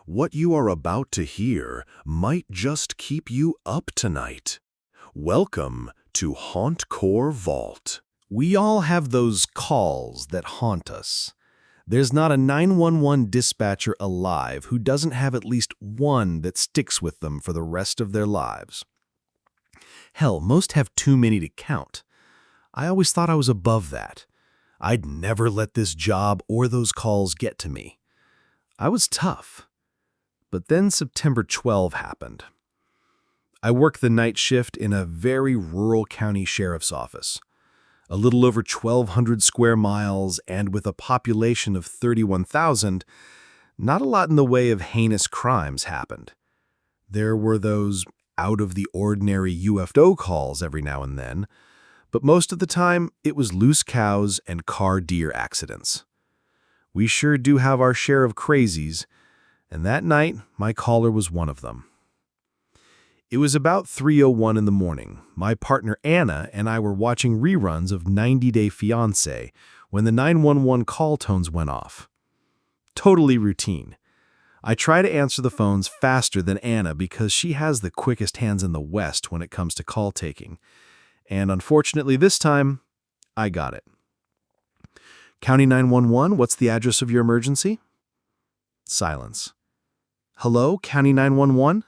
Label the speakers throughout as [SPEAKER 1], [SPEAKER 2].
[SPEAKER 1] What you are about to hear might just keep you up tonight. Welcome to Hauntcore Vault. We all have those calls that haunt us. There's not a 911 dispatcher alive who doesn't have at least one that sticks with them for the rest of their lives. Hell, most have too many to count. I always thought I was above that. I'd never let this job or those calls get to me. I was tough. But then September 12 happened. I worked the night shift in a very rural county sheriff's office. A little over 1,200 square miles, and with a population of 31,000, not a lot in the way of heinous crimes happened. There were those out-of-the-ordinary UFO calls every now and then, but most of the time it was loose cows and car-deer accidents. We sure do have our share of crazies, and that night my caller was one of them. It was about 3:01 in the morning. My partner Anna and I were watching reruns of 90 Day Fiancé when the 911 call tones went off. Totally routine. I try to answer the phones faster than Anna because she has the quickest hands in the West when it comes to call taking. And unfortunately this time, I got it. County 911, what's the address of your emergency? Silence. Hello, County 911?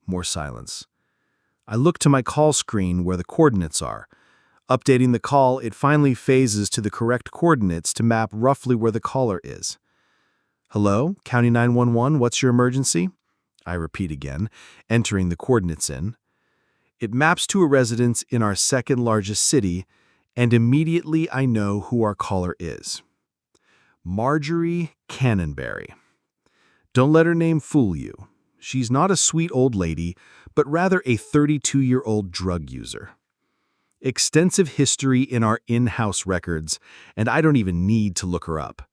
[SPEAKER 1] More silence. I look to my call screen where the coordinates are. Updating the call, it finally phases to the correct coordinates to map roughly where the caller is. Hello, County 911, what's your emergency? I repeat again, entering the coordinates in. It maps to a residence in our second largest city, and immediately I know who our caller is. Margery Cannonberry. Don't let her name fool you. She's not a sweet old lady, but rather a 32-year-old drug user. Extensive history in our in-house records, and I don't even need to look her up.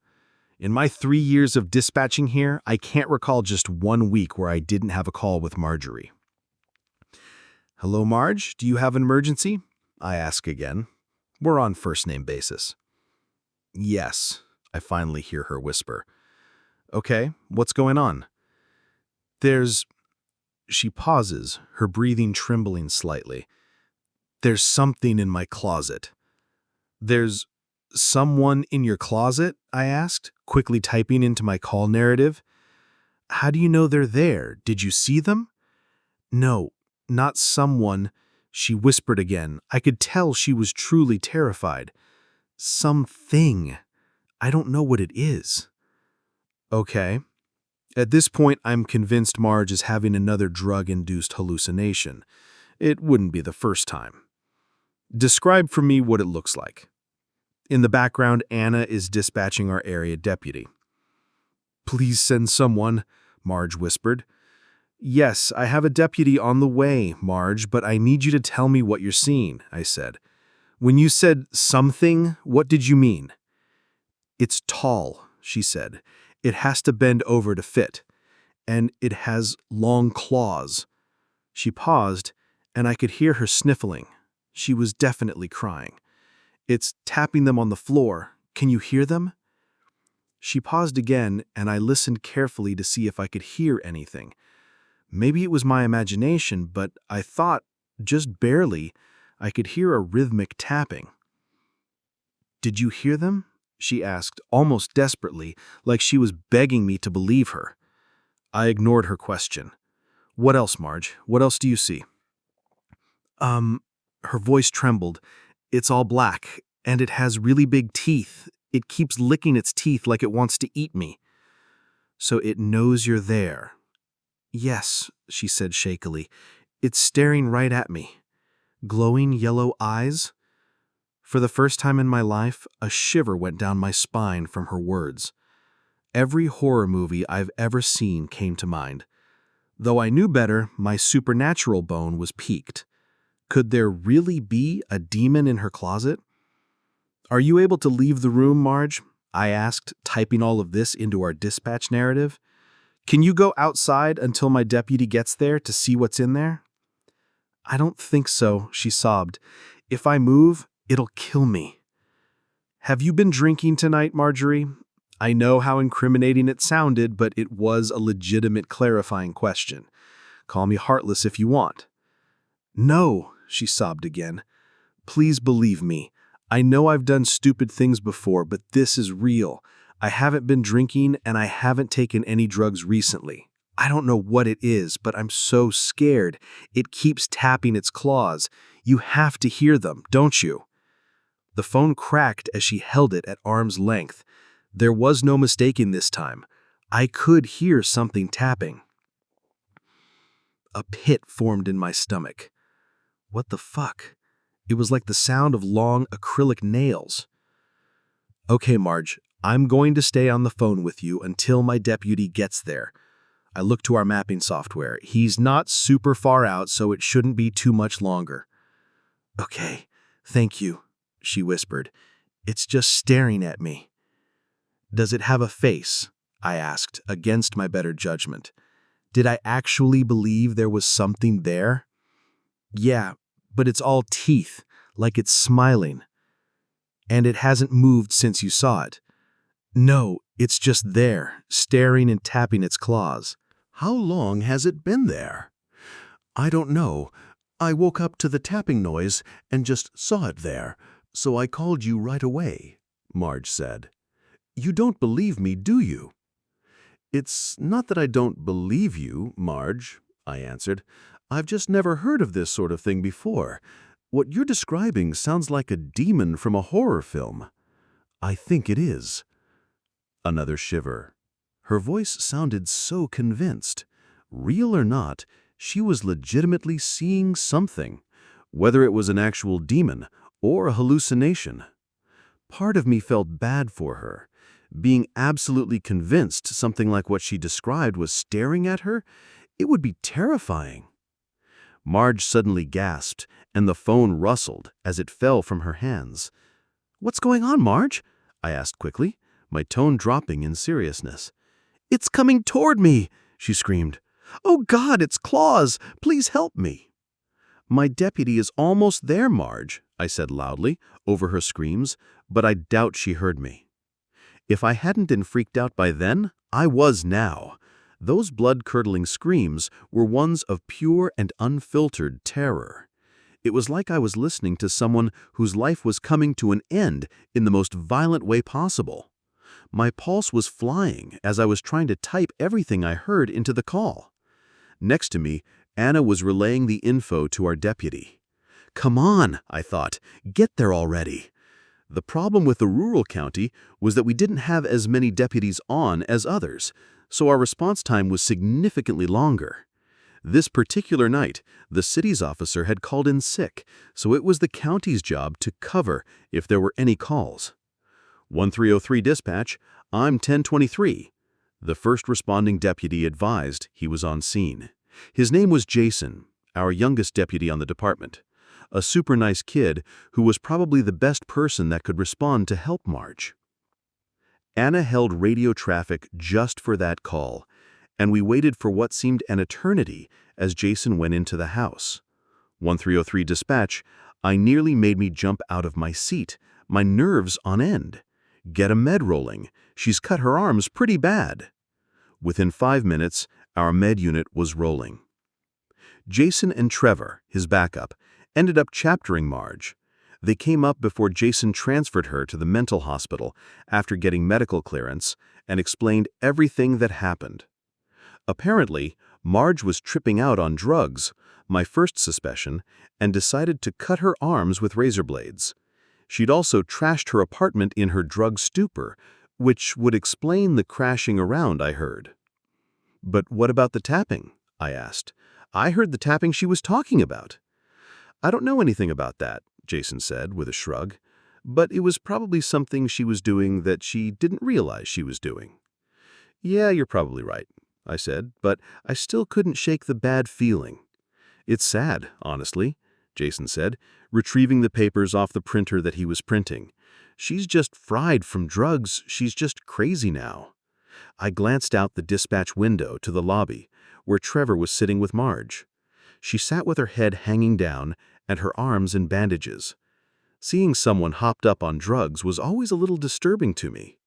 [SPEAKER 1] In my 3 years of dispatching here, I can't recall just 1 week where I didn't have a call with Margery. Hello, Marge, do you have an emergency? I ask again. We're on first-name basis. Yes, I finally hear her whisper. Okay, what's going on? She pauses, her breathing trembling slightly. There's something in my closet. There's someone in your closet? I asked, quickly typing into my call narrative. How do you know they're there? Did you see them? No, not someone, she whispered again. I could tell she was truly terrified. Something. I don't know what it is. Okay. At this point, I'm convinced Marge is having another drug-induced hallucination. It wouldn't be the first time. Describe for me what it looks like. In the background, Anna is dispatching our area deputy. Please send someone, Marge whispered. Yes, I have a deputy on the way, Marge, but I need you to tell me what you're seeing, I said. When you said something, what did you mean? It's tall, she said. It has to bend over to fit, and it has long claws. She paused, and I could hear her sniffling. She was definitely crying. It's tapping them on the floor. Can you hear them? She paused again, and I listened carefully to see if I could hear anything. Maybe it was my imagination, but I thought, just barely, I could hear a rhythmic tapping. Did you hear them? She asked, almost desperately, like she was begging me to believe her. I ignored her question. What else, Marge? What else do you see? Her voice trembled. It's all black, and it has really big teeth. It keeps licking its teeth like it wants to eat me. So it knows you're there. Yes, she said shakily. It's staring right at me. Glowing yellow eyes? For the first time in my life, a shiver went down my spine from her words. Every horror movie I've ever seen came to mind. Though I knew better, my supernatural bone was piqued. Could there really be a demon in her closet? Are you able to leave the room, Marge? I asked, typing all of this into our dispatch narrative. Can you go outside until my deputy gets there to see what's in there? I don't think so, she sobbed. If I move, it'll kill me. Have you been drinking tonight, Margery? I know how incriminating it sounded, but it was a legitimate clarifying question. Call me heartless if you want. No, she sobbed again. Please believe me. I know I've done stupid things before, but this is real. I haven't been drinking and I haven't taken any drugs recently. I don't know what it is, but I'm so scared. It keeps tapping its claws. You have to hear them, don't you? The phone cracked as she held it at arm's length. There was no mistaking this time. I could hear something tapping. A pit formed in my stomach. What the fuck? It was like the sound of long acrylic nails. Okay, Marge, I'm going to stay on the phone with you until my deputy gets there. I looked to our mapping software. He's not super far out, so it shouldn't be too much longer. Okay, thank you, she whispered. It's just staring at me. Does it have a face? I asked, against my better judgment. Did I actually believe there was something there? Yeah, but it's all teeth, like it's smiling. And it hasn't moved since you saw it. No, it's just there, staring and tapping its claws.
[SPEAKER 2] How long has it been there? I don't know. I woke up to the tapping noise and just saw it there, so I called you right away, Marge said. You don't believe me, do you? It's not that I don't believe you, Marge, I answered. I've just never heard of this sort of thing before. What you're describing sounds like a demon from a horror film. I think it is. Another shiver. Her voice sounded so convinced. Real or not, she was legitimately seeing something, whether it was an actual demon or a hallucination. Part of me felt bad for her. Being absolutely convinced something like what she described was staring at her, it would be terrifying. Marge suddenly gasped, and the phone rustled as it fell from her hands. "What's going on, Marge?" I asked quickly, my tone dropping in seriousness. "It's coming toward me!" she screamed. "Oh God, it's claws! Please help me!" "My deputy is almost there, Marge," I said loudly, over her screams, but I doubt she heard me. If I hadn't been freaked out by then, I was now. Those blood-curdling screams were ones of pure and unfiltered terror. It was like I was listening to someone whose life was coming to an end in the most violent way possible. My pulse was flying as I was trying to type everything I heard into the call. Next to me, Anna was relaying the info to our deputy. "Come on," I thought, "get there already." The problem with the rural county was that we didn't have as many deputies on as others, so our response time was significantly longer. This particular night, the city's officer had called in sick, so it was the county's job to cover if there were any calls. 1303 dispatch, I'm 1023. The first responding deputy advised he was on scene. His name was Jason, our youngest deputy on the department. A super nice kid who was probably the best person that could respond to help Marge. Anna held radio traffic just for that call, and we waited for what seemed an eternity as Jason went into the house. 1303 dispatch, I nearly made me jump out of my seat, my nerves on end. Get a med rolling. She's cut her arms pretty bad. Within 5 minutes, our med unit was rolling. Jason and Trevor, his backup, ended up chaptering Marge. They came up before Jason transferred her to the mental hospital after getting medical clearance and explained everything that happened. Apparently, Marge was tripping out on drugs, my first suspicion, and decided to cut her arms with razor blades. She'd also trashed her apartment in her drug stupor, which would explain the crashing around I heard. "But what about the tapping?" I asked. "I heard the tapping she was talking about." "I don't know anything about that," Jason said with a shrug, "but it was probably something she was doing that she didn't realize she was doing." "Yeah, you're probably right," I said, but I still couldn't shake the bad feeling. "It's sad, honestly," Jason said, retrieving the papers off the printer that he was printing. "She's just fried from drugs. She's just crazy now." I glanced out the dispatch window to the lobby, where Trevor was sitting with Marge. She sat with her head hanging down and her arms in bandages. Seeing someone hopped up on drugs was always a little disturbing to me.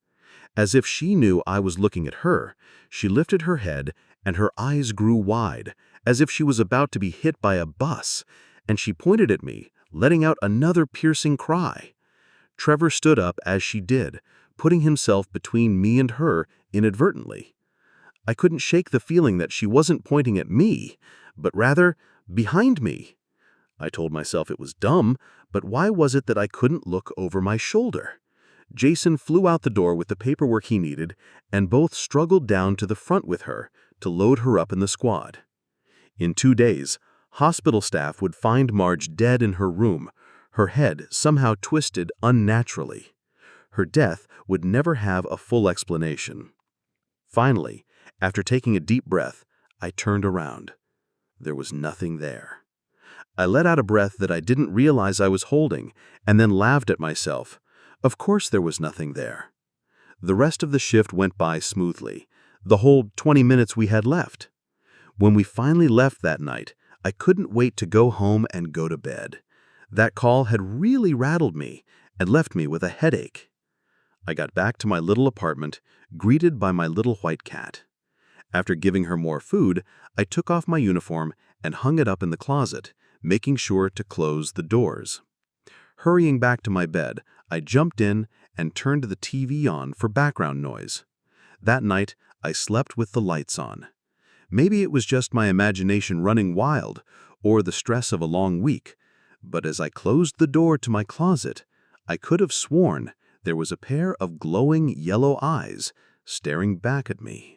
[SPEAKER 2] As if she knew I was looking at her, she lifted her head and her eyes grew wide, as if she was about to be hit by a bus, and she pointed at me, letting out another piercing cry. Trevor stood up as she did, putting himself between me and her inadvertently. I couldn't shake the feeling that she wasn't pointing at me, but rather behind me. I told myself it was dumb, but why was it that I couldn't look over my shoulder? Jason flew out the door with the paperwork he needed, and both struggled down to the front with her to load her up in the squad. In 2 days, hospital staff would find Marge dead in her room, her head somehow twisted unnaturally. Her death would never have a full explanation. Finally, after taking a deep breath, I turned around. There was nothing there. I let out a breath that I didn't realize I was holding, and then laughed at myself. Of course there was nothing there. The rest of the shift went by smoothly, the whole 20 minutes we had left. When we finally left that night, I couldn't wait to go home and go to bed. That call had really rattled me and left me with a headache. I got back to my little apartment, greeted by my little white cat. After giving her more food, I took off my uniform and hung it up in the closet, making sure to close the doors. Hurrying back to my bed, I jumped in and turned the TV on for background noise. That night, I slept with the lights on. Maybe it was just my imagination running wild, or the stress of a long week, but as I closed the door to my closet, I could have sworn there was a pair of glowing yellow eyes staring back at me.